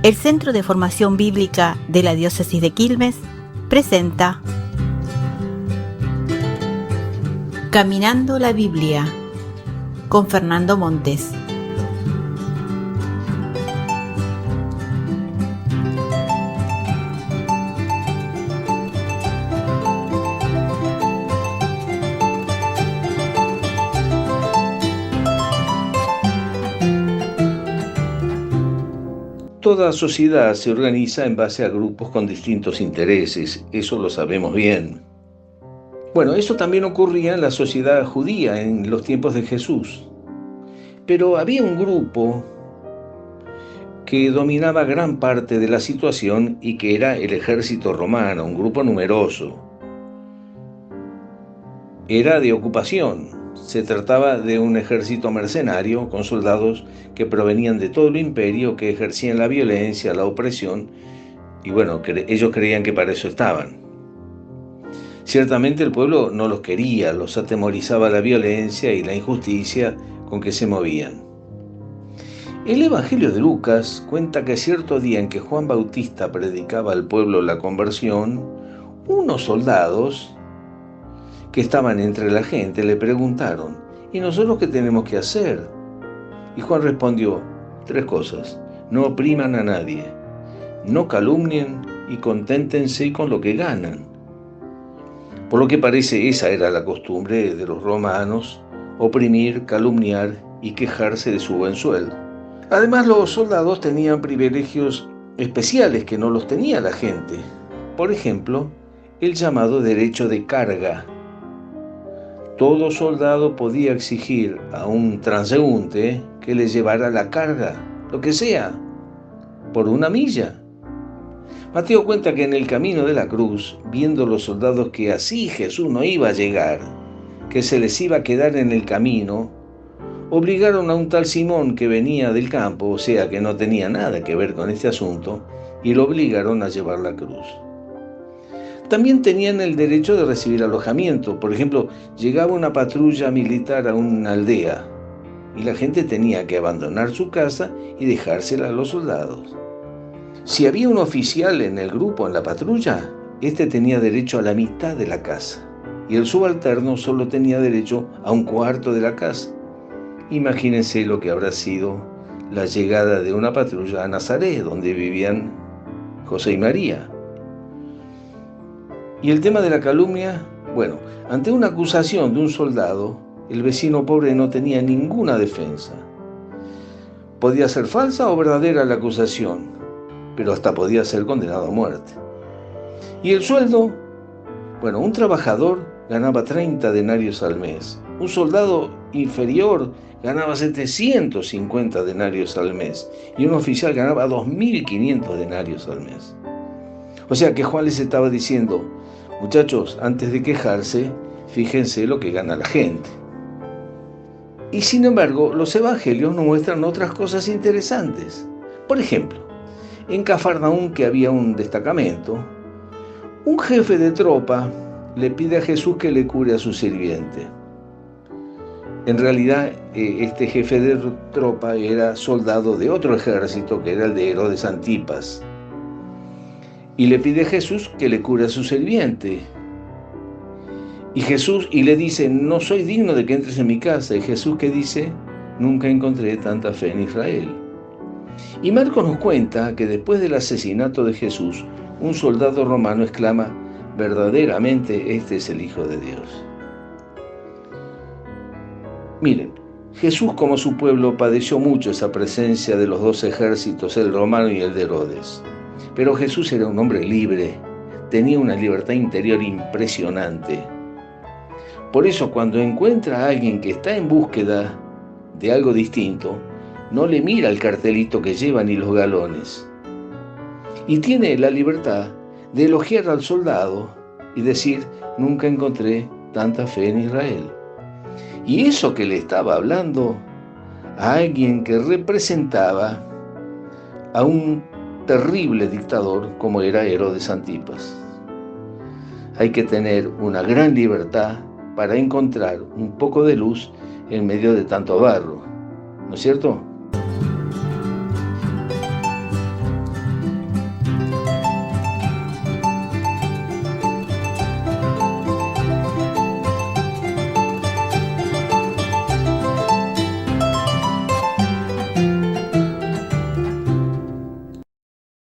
El Centro de Formación Bíblica de la Diócesis de Quilmes presenta Caminando la Biblia con Fernando Montes. Toda sociedad se organiza en base a grupos con distintos intereses, eso lo sabemos bien. Bueno, eso también ocurría en la sociedad judía en los tiempos de Jesús. Pero había un grupo que dominaba gran parte de la situación y que era el ejército romano, un grupo numeroso. Era de ocupación. Se trataba de un ejército mercenario con soldados que provenían de todo el imperio, que ejercían la violencia, la opresión, y bueno, ellos creían que para eso estaban. Ciertamente el pueblo no los quería, los atemorizaba la violencia y la injusticia con que se movían. El Evangelio de Lucas cuenta que cierto día en que Juan Bautista predicaba al pueblo la conversión, unos soldados que estaban entre la gente le preguntaron: ¿y nosotros qué tenemos que hacer? Y Juan respondió 3 cosas: no opriman a nadie, no calumnien y conténtense con lo que ganan. Por lo que parece, esa era la costumbre de los romanos: oprimir, calumniar y quejarse de su buen sueldo. Además, los soldados tenían privilegios especiales que no los tenía la gente. Por ejemplo, el llamado derecho de carga. Todo soldado podía exigir a un transeúnte que le llevara la carga, lo que sea, por 1 milla. Mateo cuenta que en el camino de la cruz, viendo los soldados que así Jesús no iba a llegar, que se les iba a quedar en el camino, obligaron a un tal Simón que venía del campo, o sea que no tenía nada que ver con este asunto, y lo obligaron a llevar la cruz. También tenían el derecho de recibir alojamiento. Por ejemplo, llegaba una patrulla militar a una aldea y la gente tenía que abandonar su casa y dejársela a los soldados. Si había un oficial en el grupo, en la patrulla, este tenía derecho a la mitad de la casa y el subalterno solo tenía derecho a 1/4 de la casa. Imagínense lo que habrá sido la llegada de una patrulla a Nazaret, donde vivían José y María. Y el tema de la calumnia, bueno, ante una acusación de un soldado, el vecino pobre no tenía ninguna defensa. Podía ser falsa o verdadera la acusación, pero hasta podía ser condenado a muerte. Y el sueldo, bueno, un trabajador ganaba 30 denarios al mes. Un soldado inferior ganaba 750 denarios al mes. Y un oficial ganaba 2.500 denarios al mes. O sea que Juan les estaba diciendo: muchachos, antes de quejarse, fíjense lo que gana la gente. Y sin embargo, los evangelios nos muestran otras cosas interesantes. Por ejemplo, en Cafarnaúm, que había un destacamento, un jefe de tropa le pide a Jesús que le cure a su sirviente. En realidad, este jefe de tropa era soldado de otro ejército, que era el de Herodes Antipas. Y le pide a Jesús que le cure a su sirviente. Y le dice: no soy digno de que entres en mi casa. Y Jesús, ¿qué dice? Nunca encontré tanta fe en Israel. Y Marcos nos cuenta que después del asesinato de Jesús, un soldado romano exclama: verdaderamente este es el Hijo de Dios. Miren, Jesús, como su pueblo, padeció mucho esa presencia de los 2 ejércitos, el romano y el de Herodes. Pero Jesús era un hombre libre, tenía una libertad interior impresionante. Por eso, cuando encuentra a alguien que está en búsqueda de algo distinto, no le mira el cartelito que lleva ni los galones. Y tiene la libertad de elogiar al soldado y decir: nunca encontré tanta fe en Israel. Y eso que le estaba hablando a alguien que representaba a un terrible dictador como era Herodes Antipas. Hay que tener una gran libertad para encontrar un poco de luz en medio de tanto barro, ¿no es cierto?